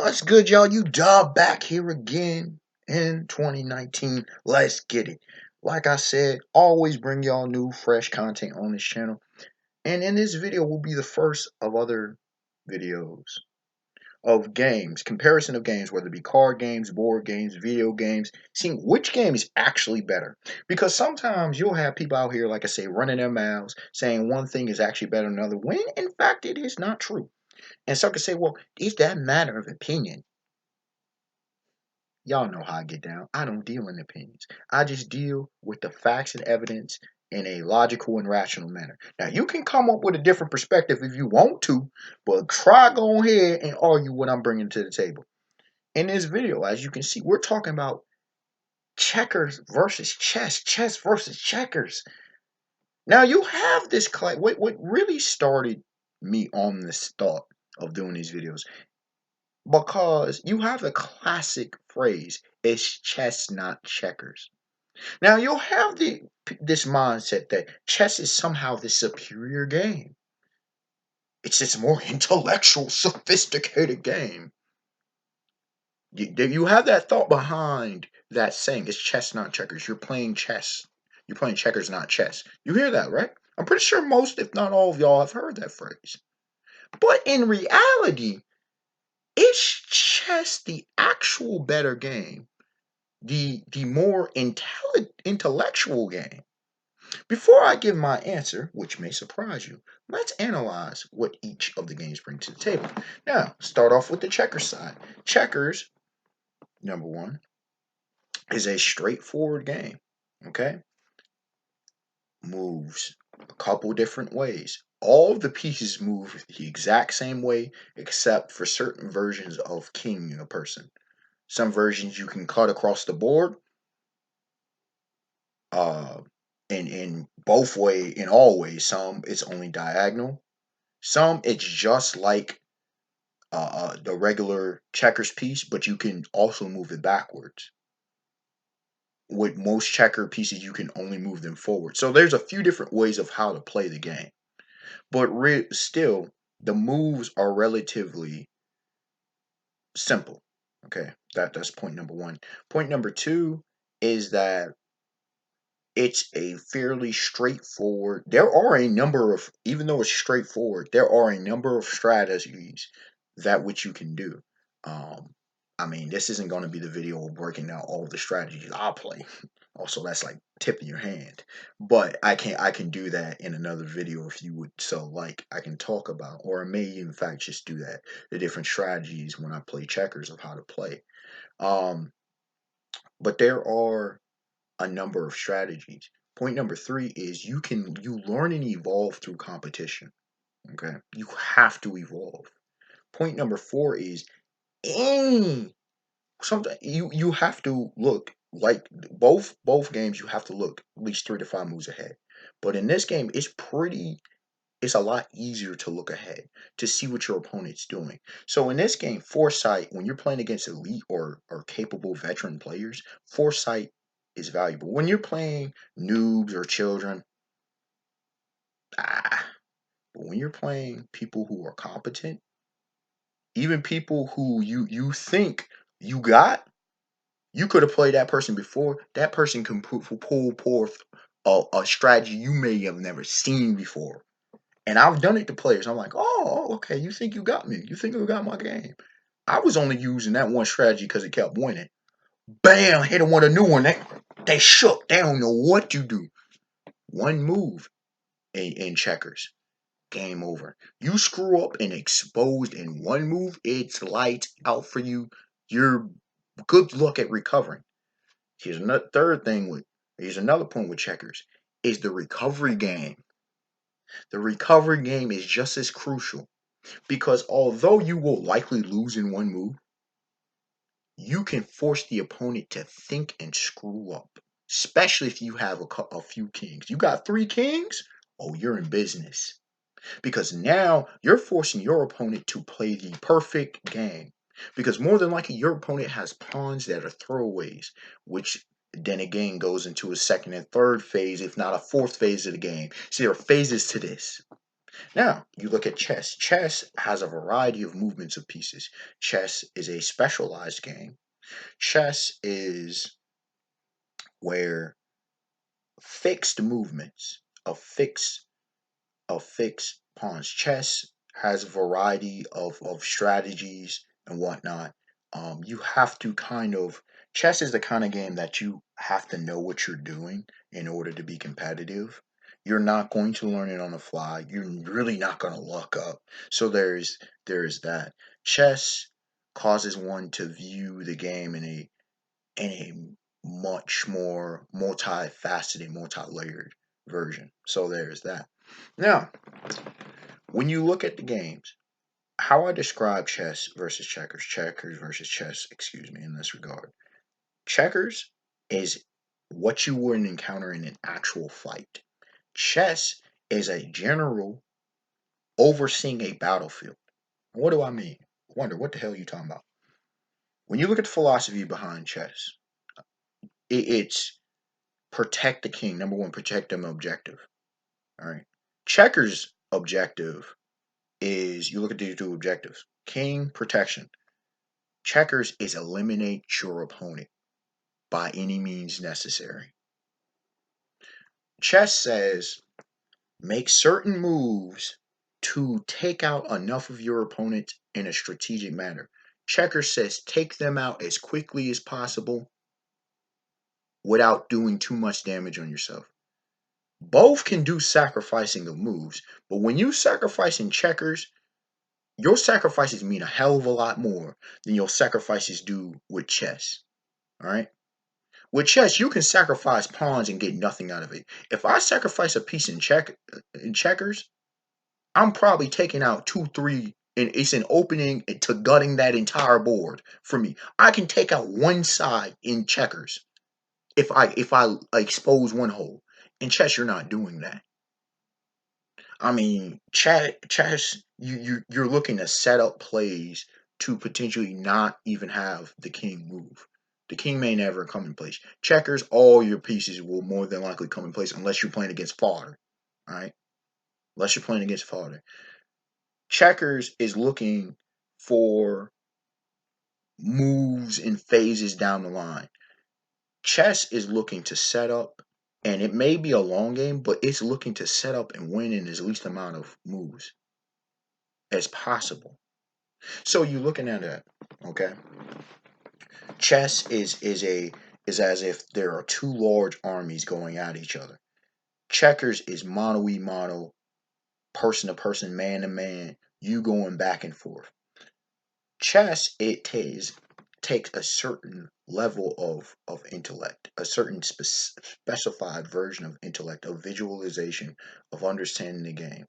What's good, y'all? You dub back here again in 2019. Let's get it. Like I said, always bring y'all new, fresh content on this channel. And in this video will be the first of other videos of games, comparison of games, whether it be card games, board games, video games, seeing which game is actually better. Because sometimes you'll have people out here, like I say, running their mouths, saying one thing is actually better than another, when in fact it is not true. And some can say, well, is that matter of opinion? Y'all know how I get down. I don't deal in opinions. I just deal with the facts and evidence in a logical and rational manner. Now, you can come up with a different perspective if you want to, but try go ahead and argue what I'm bringing to the table. In this video, as you can see, we're talking about checkers versus chess, chess versus checkers. Now, you have this class. What really started me on this thought of doing these videos, because you have a classic phrase, it's chess not checkers. Now you'll have this mindset that chess is somehow the superior game. It's this more intellectual, sophisticated game. You have that thought behind that saying, it's chess not checkers. You're playing chess. You're playing checkers, not chess. You hear that, right? I'm pretty sure most, if not all of y'all, have heard that phrase. But in reality, is chess the actual better game? The more intellectual game? Before I give my answer, which may surprise you, let's analyze what each of the games bring to the table. Now, start off with the checkers side. Checkers, number one, is a straightforward game. Okay? Moves a couple different ways. All of the pieces move the exact same way, except for certain versions of king a person. Some versions you can cut across the board. In both way, in all ways. Some it's only diagonal. Some it's just like the regular checkers piece, but you can also move it backwards. With most checker pieces, you can only move them forward. So there's a few different ways of how to play the game, but still the moves are relatively simple. Okay, that's point number one. Point number two is that it's a fairly straightforward. There are a number of, even though it's straightforward, there are a number of strategies that which you can do. Um, I mean, this isn't going to be the video of breaking out all the strategies I play. Also, that's like tipping your hand. But I can do that in another video if you would so like. I can talk about, or I may in fact just do that, the different strategies when I play checkers of how to play. Um, but there are a number of strategies. Point number three is you learn and evolve through competition. Okay, you have to evolve. Point number four is any sometimes you have to look like both games. You have to look at least 3 to 5 moves ahead. But in this game, it's a lot easier to look ahead to see what your opponent's doing. So in this game, foresight, when you're playing against elite or capable veteran players, foresight is valuable. When you're playing noobs or children, ah, but when you're playing people who are competent, even people who you think you got, you could have played that person before. That person can pull forth a strategy you may have never seen before. And I've done it to players. I'm like, oh, okay, you think you got me. You think you got my game. I was only using that one strategy because it kept winning. Bam, hit them with a new one. They shook. They don't know what to do. One move in checkers. Game over. You screw up and exposed in one move, it's lights out for you. You're good luck at recovering. Here's another here's another point with checkers is the recovery game. The recovery game is just as crucial. Because although you will likely lose in one move, you can force the opponent to think and screw up. Especially if you have a few kings. You got 3 kings? Oh, you're in business. Because now you're forcing your opponent to play the perfect game. Because more than likely your opponent has pawns that are throwaways, which then again goes into a second and third phase, if not a fourth phase of the game. See, there are phases to this. Now, you look at chess. Chess has a variety of movements of pieces. Chess is a specialized game. Chess is where fixed movements of fixed pawns. Chess has a variety of strategies and whatnot. You have to kind of chess is the kind of game that you have to know what you're doing in order to be competitive. You're not going to learn it on the fly. You're really not going to luck up. So there's that. Chess causes one to view the game in a much more multifaceted, multi-layered version. So there's that. Now, when you look at the games, how I describe checkers versus chess, excuse me, in this regard. Checkers is what you would encounter in an actual fight. Chess is a general overseeing a battlefield. What do I mean? Wonder what the hell are you talking about? When you look at the philosophy behind chess, it's protect the king. Number one, protect them objective. All right. Checkers objective is you look at these two objectives. King protection. Checkers is eliminate your opponent by any means necessary. Chess says make certain moves to take out enough of your opponent in a strategic manner. Checkers says take them out as quickly as possible without doing too much damage on yourself. Both can do sacrificing of moves, but when you sacrifice in checkers, your sacrifices mean a hell of a lot more than your sacrifices do with chess. All right? With chess, you can sacrifice pawns and get nothing out of it. If I sacrifice a piece in checkers, I'm probably taking out 2, 3, and it's an opening to gutting that entire board for me. I can take out one side in checkers if I expose one hole. In chess, you're not doing that. I mean, chess, you're looking to set up plays to potentially not even have the king move. The king may never come in place. Checkers, all your pieces will more than likely come in place unless you're playing against fodder. All right, unless you're playing against fodder. Checkers is looking for moves and phases down the line. Chess is looking to set up, and it may be a long game, but it's looking to set up and win in as least amount of moves as possible. So you're looking at it, okay? Chess is as if there are two large armies going at each other. Checkers is mano y mano, person to person, man to man, you going back and forth. Chess takes a certain level of intellect, a certain specified version of intellect, of visualization, of understanding the game.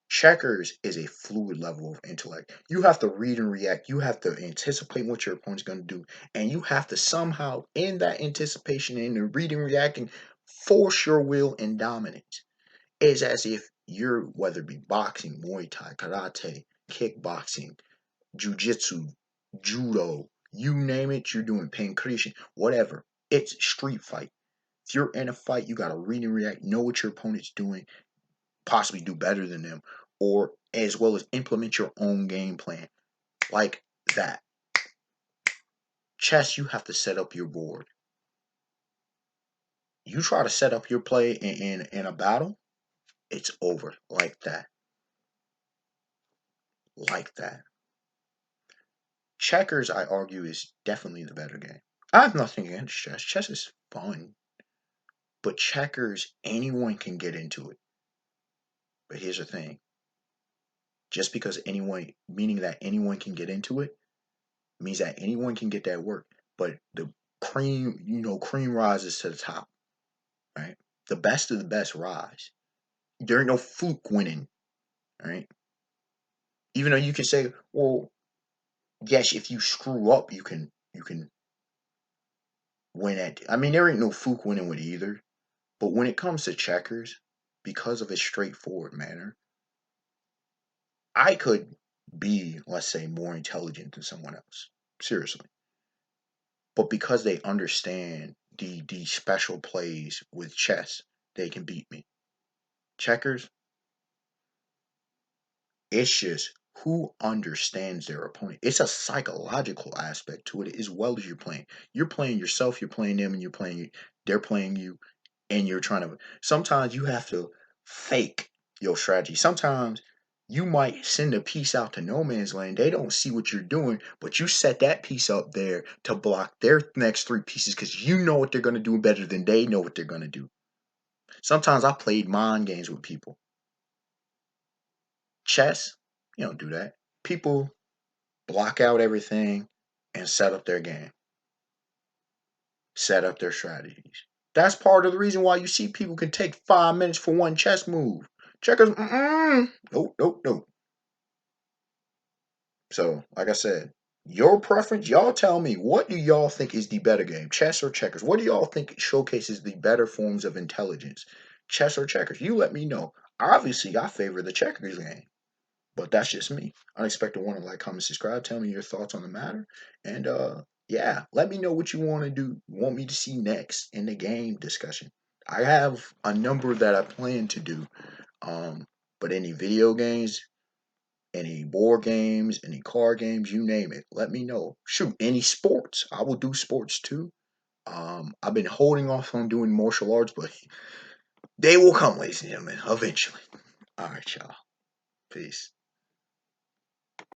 Checkers is a fluid level of intellect. You have to read and react. You have to anticipate what your opponent's going to do. And you have to somehow, in that anticipation, in the reading, reacting, force your will and dominance. It's as if you're, whether it be boxing, Muay Thai, karate, kickboxing, jujitsu, judo, you name it, you're doing pancreation, whatever. It's street fight. If you're in a fight, you got to read and react, know what your opponent's doing, possibly do better than them, or as well as implement your own game plan like that. Chess, you have to set up your board. You try to set up your play in a battle, it's over like that. Like that. Checkers, I argue, is definitely the better game. I have nothing against chess. Chess is fun. But checkers, anyone can get into it. But here's the thing. Just because anyone, meaning that anyone can get into it, means that anyone can get that work. But the cream rises to the top, right? The best of the best rise. There ain't no fluke winning, right? Even though you can say, well, yes, if you screw up, you can win at. I mean, there ain't no fluke winning with either. But when it comes to checkers, because of its straightforward manner, I could be, let's say, more intelligent than someone else. Seriously. But because they understand the special plays with chess, they can beat me. Checkers, It's just who understands their opponent. It's a psychological aspect to it as well as you're playing. You're playing yourself, you're playing them, and they're playing you, and you're trying to. Sometimes you have to fake your strategy. Sometimes you might send a piece out to no man's land. They don't see what you're doing, but you set that piece up there to block their next three pieces because you know what they're going to do better than they know what they're going to do. Sometimes I played mind games with people. Chess, you don't do that. People block out everything and set up their game, set up their strategies. That's part of the reason why you see people can take 5 minutes for one chess move. Checkers, nope, nope, nope. So, like I said, your preference, y'all tell me, what do y'all think is the better game, chess or checkers? What do y'all think showcases the better forms of intelligence, chess or checkers? You let me know. Obviously, I favor the checkers game. But that's just me. Unexpected one to like, comment, subscribe. Tell me your thoughts on the matter. And yeah, let me know what you want to do, want me to see next in the game discussion. I have a number that I plan to do. But any video games, any board games, any card games, you name it, let me know. Shoot, any sports. I will do sports too. I've been holding off on doing martial arts, but they will come, ladies and gentlemen, eventually. All right, y'all. Peace.